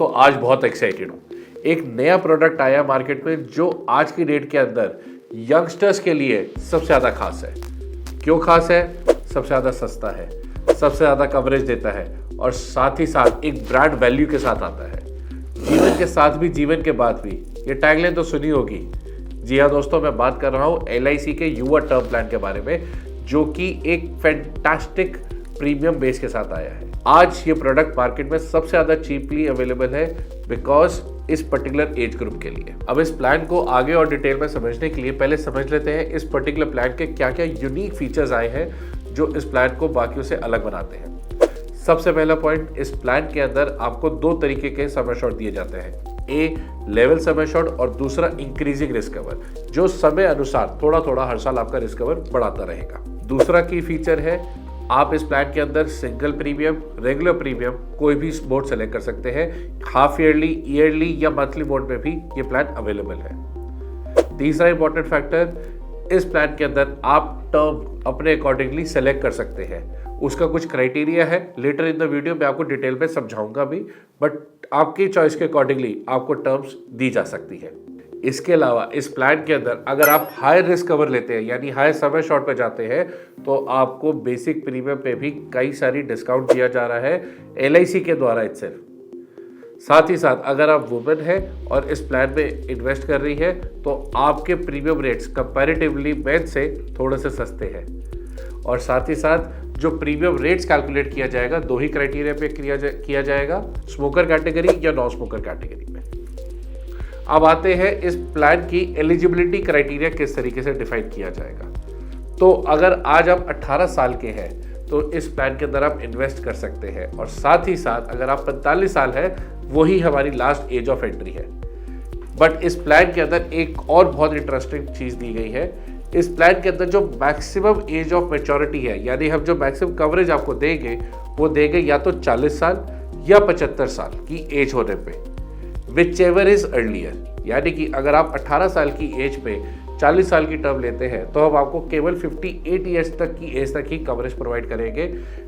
दोस्तों आज बहुत एक्साइटेड हूँ। एक नया प्रोडक्ट आया मार्केट में जो आज की डेट के अंदर यंगस्टर्स के लिए सबसे ज़्यादा खास है। क्यों खास है? सबसे ज़्यादा सस्ता है, सबसे ज़्यादा कवरेज देता है और साथ ही साथ एक ब्रांड वैल्यू के साथ आता है। जीवन के साथ भी जीवन के बाद भी, ये टैगलाइन तो सुनी होगी। जी हाँ दोस्तों, मैं बात कर रहा हूँ LIC के युवा टर्म प्लान के बारे में, जो कि एक फैंटास्टिक प्रीमियम बेस के साथ आया है। आज ये प्रोडक्ट मार्केट में सबसे ज़्यादा चीपली अवेलेबल है बिकॉज इस पर्टिकुलर एज ग्रुप के लिए। अब इस प्लान को आगे और डिटेल में समझने के लिए पहले समझ लेते हैं इस पर्टिकुलर प्लान के क्या क्या यूनिक फीचर्स आए हैं जो इस प्लान को बाकियों से अलग बनाते हैं। सबसे पहला पॉइंट, इस प्लान के अंदर आपको दो तरीके के सम एश्योर्ड दिए जाते हैं। ए लेवल सम एश्योर्ड और दूसरा इंक्रीजिंग रिस्क कवर, जो समय अनुसार थोड़ा थोड़ा हर साल आपका रिस्क कवर बढ़ाता रहेगा। दूसरा की फीचर है, आप इस प्लान के अंदर सिंगल प्रीमियम, रेगुलर प्रीमियम कोई भी मोड सेलेक्ट कर सकते हैं। हाफ ईयरली, ईयरली या मंथली मोड में भी ये प्लान अवेलेबल है। तीसरा इंपॉर्टेंट फैक्टर, इस प्लान के अंदर आप टर्म अपने अकॉर्डिंगली सेलेक्ट कर सकते हैं। उसका कुछ क्राइटेरिया है, लेटर इन द वीडियो मैं आपको डिटेल में समझाऊंगा भी, बट आपकी चॉइस के अकॉर्डिंगली आपको टर्म्स दी जा सकती है। इसके अलावा इस प्लान के अंदर अगर आप हाई रिस्क कवर लेते हैं यानी हाई सम एश्योर्ड पे जाते हैं तो आपको बेसिक प्रीमियम पे भी कई सारी डिस्काउंट दिया जा रहा है LIC के द्वारा इटसेल्फ। साथ ही साथ अगर आप वुमेन है और इस प्लान में इन्वेस्ट कर रही है तो आपके प्रीमियम रेट्स कंपैरेटिवली मेन से थोड़े से सस्ते हैं। और साथ ही साथ जो प्रीमियम रेट्स कैलकुलेट किया जाएगा, दो ही क्राइटेरिया पे किया जाएगा, स्मोकर कैटेगरी या नॉन स्मोकर कैटेगरी में। अब आते हैं इस प्लान की एलिजिबिलिटी क्राइटेरिया किस तरीके से डिफाइन किया जाएगा। तो अगर आज आप 18 साल के हैं तो इस प्लान के अंदर आप इन्वेस्ट कर सकते हैं, और साथ ही साथ अगर आप 45 साल है वही हमारी लास्ट एज ऑफ एंट्री है। बट इस प्लान के अंदर एक और बहुत इंटरेस्टिंग चीज दी गई है। इस प्लान के अंदर जो मैक्सिमम एज ऑफ मैच्योरिटी है, यानी हम जो मैक्सिमम कवरेज आपको देंगे वो देंगे या तो 40 साल या 75 साल की एज होने पे, विचएवर इज अर्लियर। यानी कि अगर आप 18 साल की एज पे 40 साल की टर्म लेते हैं तो हम आपको केवल 58 ईयर्स तक की एज तक ही कवरेज प्रोवाइड करेंगे।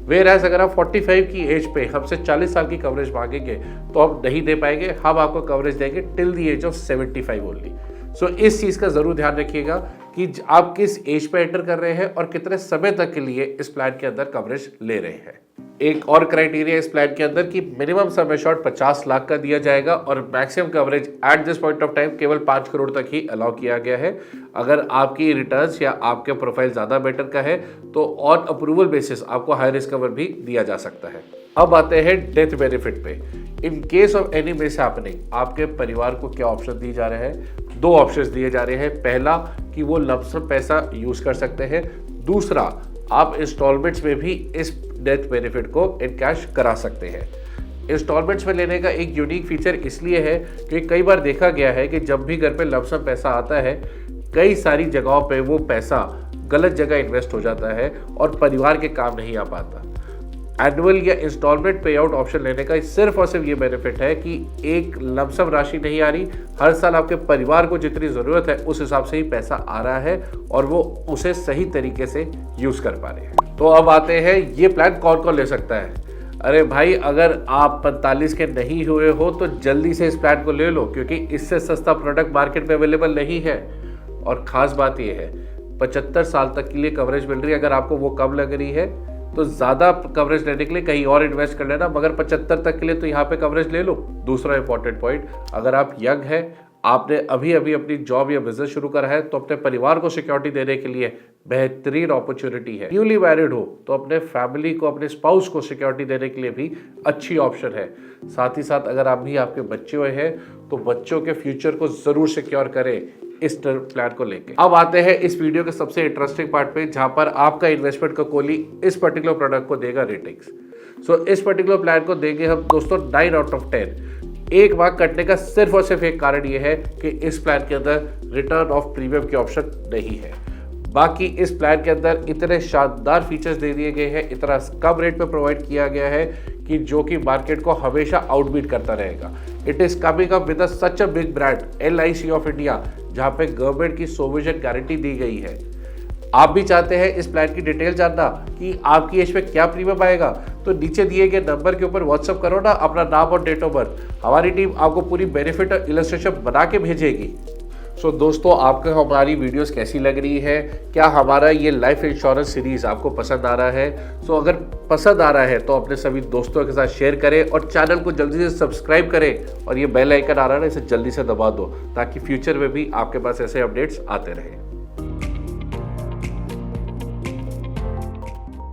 वेयरएज अगर आप 45 की एज पे हमसे 40 साल की कवरेज मांगेंगे तो हम नहीं दे पाएंगे। हम आपको कवरेज देंगे till the age of 75 only. So इस चीज़ का ज़रूर ध्यान रखिएगा कि आप किस एज पे एंटर कर रहे हैं और कितने समय तक के लिए इस प्लान के अंदर कवरेज ले रहे हैं। एक और क्राइटेरिया इस प्लान के अंदर कि मिनिमम सम एश्योर्ड 50 लाख का दिया जाएगा और maximum coverage at this point of time केवल 5 करोड़ तक ही अलाउ किया गया है। अगर आपकी रिटर्न्स या आपके प्रोफाइल ज़्यादा बेटर का है तो ऑन अप्रूवल बेसिस आपको हाई रिस्क कवर भी दिया जा सकता है। अब आते हैं डेथ बेनिफिट पे। In case of any miss happening आपके परिवार को क्या ऑप्शन दिए जा रहे हैं? दो ऑप्शंस दिए जा रहे हैं। पहला कि वो लंप सम पैसा यूज कर सकते हैं, दूसरा आप इंस्टॉलमेंट्स में भी इस डेथ बेनिफिट को इनकैश करा सकते हैं। इंस्टॉलमेंट्स में लेने का एक यूनिक फीचर इसलिए है कि कई बार देखा गया है कि जब भी घर पे लंप सम पैसा आता है, कई सारी जगहों पे वो पैसा गलत जगह इन्वेस्ट हो जाता है और परिवार के काम नहीं आ पाता। एनुअल या इंस्टॉलमेंट पे आउट ऑप्शन लेने का सिर्फ और सिर्फ ये बेनिफिट है कि एक लमसम राशि नहीं आ रही, हर साल आपके परिवार को जितनी ज़रूरत है उस हिसाब से ही पैसा आ रहा है और वो उसे सही तरीके से यूज़ कर पा रहे हैं। तो अब आते हैं ये प्लान कौन कौन ले सकता है। अरे भाई, अगर आप 45 के नहीं हुए हो तो जल्दी से इस प्लान को ले लो, क्योंकि इससे सस्ता प्रोडक्ट मार्केट में अवेलेबल नहीं है। और ख़ास बात यह है 75 साल तक के लिए कवरेज मिल रही है। अगर आपको वो कम लग रही है तो ज़्यादा कवरेज लेने के लिए कहीं और इन्वेस्ट कर लेना, मगर 75 तक के लिए तो यहाँ पे कवरेज ले लो। दूसरा इंपॉर्टेंट पॉइंट, अगर आप यंग हैं, आपने अभी अभी अपनी जॉब या बिजनेस शुरू करा है तो अपने परिवार को सिक्योरिटी देने के लिए बेहतरीन अपॉर्चुनिटी है। न्यूली मैरिड हो तो अपने फैमिली को, अपने स्पाउस को सिक्योरिटी देने के लिए भी अच्छी ऑप्शन है। साथ ही साथ अगर आप भी आपके बच्चे हुए हैं तो बच्चों के फ्यूचर को ज़रूर सिक्योर करें इस टर्म प्लान को लेके। अब आते हैं इस वीडियो के सबसे इंटरेस्टिंग पार्ट पे, जहां पर आपका इन्वेस्टमेंट का कोहली इस पर्टिकुलर प्रोडक्ट को देगा रेटिंग्स। सो इस पर्टिकुलर प्लान को देंगे हम दोस्तों 9 आउट ऑफ 10। एक मार्क कटने का सिर्फ और सिर्फ एक कारण ये है कि इस प्लान के अंदर रिटर्न ऑफ प्रीमियम की ऑप्शन नहीं है। बाकी इस प्लान के अंदर इतने शानदार फीचर्स दे दिए गए हैं, इतना कम रेट पे प्रोवाइड किया गया है कि जो कि मार्केट को हमेशा आउटबीट करता रहेगा। It is coming up with such a big brand LIC of India, जहां पे गवर्नमेंट की सोविजन गारंटी दी गई है। आप भी चाहते हैं इस प्लान की डिटेल जानना कि आपकी एज पे क्या प्रीमियम आएगा, तो नीचे दिए गए नंबर के ऊपर व्हाट्सअप करो ना अपना नाम और डेट ऑफ बर्थ। हमारी टीम आपको पूरी बेनिफिट और इलस्ट्रेशन बना के भेजेगी। सो दोस्तों, आपको हमारी वीडियोस कैसी लग रही है? क्या हमारा ये लाइफ इंश्योरेंस सीरीज़ आपको पसंद आ रहा है? सो अगर पसंद आ रहा है तो अपने सभी दोस्तों के साथ शेयर करें और चैनल को जल्दी से सब्सक्राइब करें और ये बेल आइकन आ रहा है ना, इसे जल्दी से दबा दो ताकि फ्यूचर में भी आपके पास ऐसे अपडेट्स आते रहें।